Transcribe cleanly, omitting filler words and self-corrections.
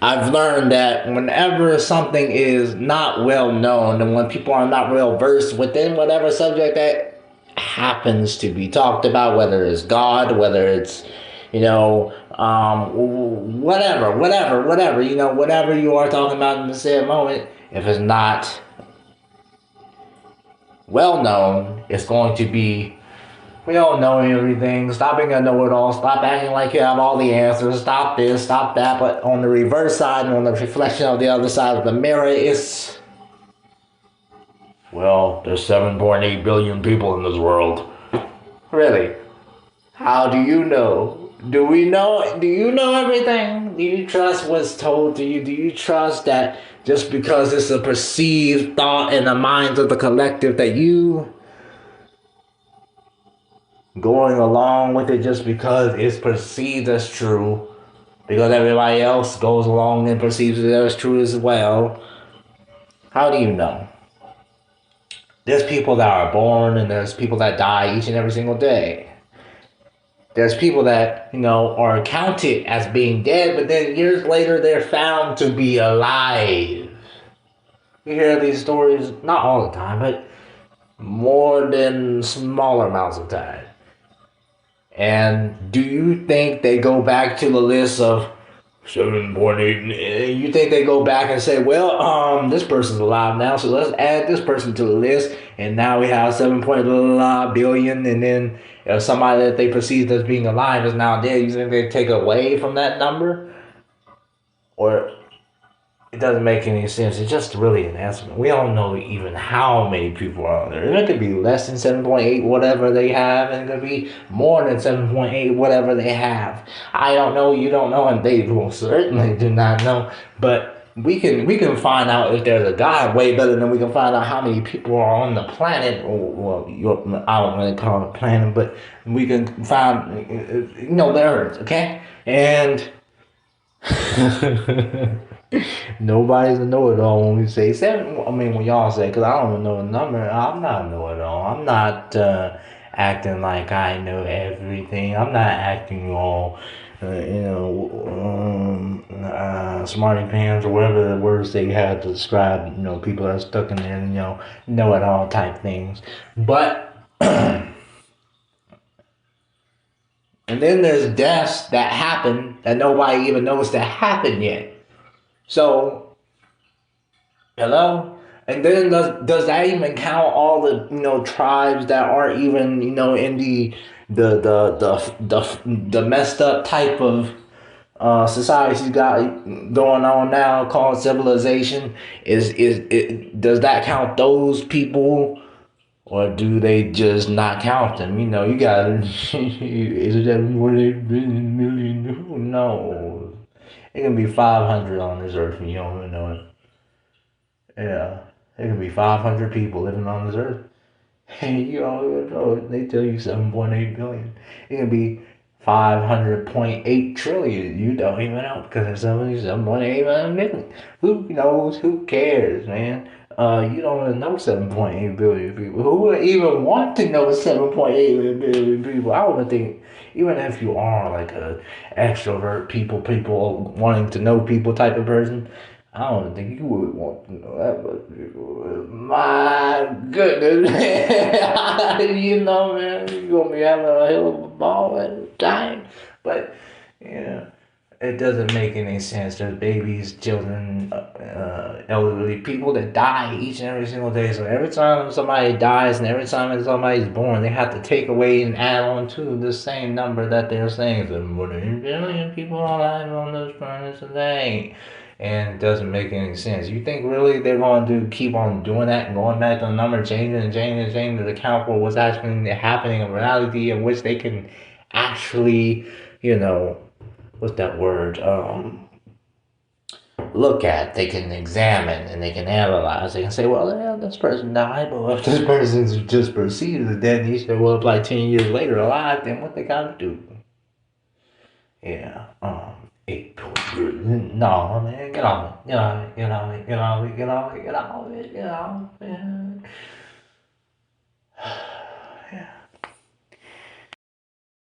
I've learned that whenever something is not well known and when people are not well versed within whatever subject that happens to be talked about, whether it's God, whether it's, whatever, whatever you are talking about in the said moment, if it's not well known, it's going to be, we don't know everything. Stop being a know-it-all. Stop acting like you have all the answers. Stop this, stop that. But on the reverse side and on the reflection of the other side of the mirror, it's, well, there's 7.8 billion people in this world. Really? How do you know? Do we know? Do you know everything? Do you trust what's told to you? Do you trust that just because it's a perceived thought in the minds of the collective that you going along with it just because it's perceived as true, because everybody else goes along and perceives it as true as well? How do you know? There's people that are born and there's people that die each and every single day. There's people that, are counted as being dead, but then years later they're found to be alive. We hear these stories, not all the time, but more than smaller amounts of time. And do you think they go back to the list of 7.8? You think they go back and say, well, this person's alive now, so let's add this person to the list, and now we have 7 billion, and then if somebody that they perceive as being alive is now dead, you think they take away from that number? Or it doesn't make any sense. It's just really an estimate. We don't know even how many people are on there. It could be less than 7.8, whatever they have, and it could be more than 7.8, whatever they have. I don't know, you don't know, and they will certainly do not know. But we can find out if there's a God way better than we can find out how many people are on the planet. Or, well, I don't really call it planet, but we can find, the Earth, okay? And nobody's a know-it-all when we say seven. I mean, when y'all say, because I don't even know the number. I'm not a know-it-all. I'm not acting like I know everything. I'm not acting all, smarty pants or whatever the words they have to describe, people that are stuck in there, know-it-all type things. But and then there's deaths that happen that nobody even knows that happened yet. So, hello? And then does that even count all the tribes that aren't even in the messed up type of society you got going on now called civilization? Does that count those people? Or do they just not count them? You got is it 7.8 billion? Who knows? It can be 500 on this earth and you don't even know it. Yeah, it can be 500 people living on this earth. And you don't even know it. They tell you 7.8 billion. It can be 500.8 trillion. You don't even know because there's 7.8 billion. Who knows? Who cares, man? You don't even know 7.8 billion people. Who would even want to know 7.8 billion people? I would think, even if you are like a extrovert people wanting to know people type of person, I don't think you would want to know that much people. My goodness, man, you're gonna be having a hell of a ball at the time. But it doesn't make any sense. There's babies, children, elderly people that die each and every single day. So every time somebody dies and every time somebody's born, they have to take away and add on to the same number that they're saying. So more than 1 billion people are alive on this planet today. And it doesn't make any sense. You think really they're going to keep on doing that and going back to the number, changing to account for what's actually happening in reality, in which they can actually, what's that word? Look at, they can examine and they can analyze. They can say, well, yeah, this person died, but if this person's just perceived as dead and he show up like 10 years later alive, then what they gotta do? Yeah, 8 no, man, get off it, get off it, get off it, get off it, get off it, get off it, get off it, get off it. Yeah.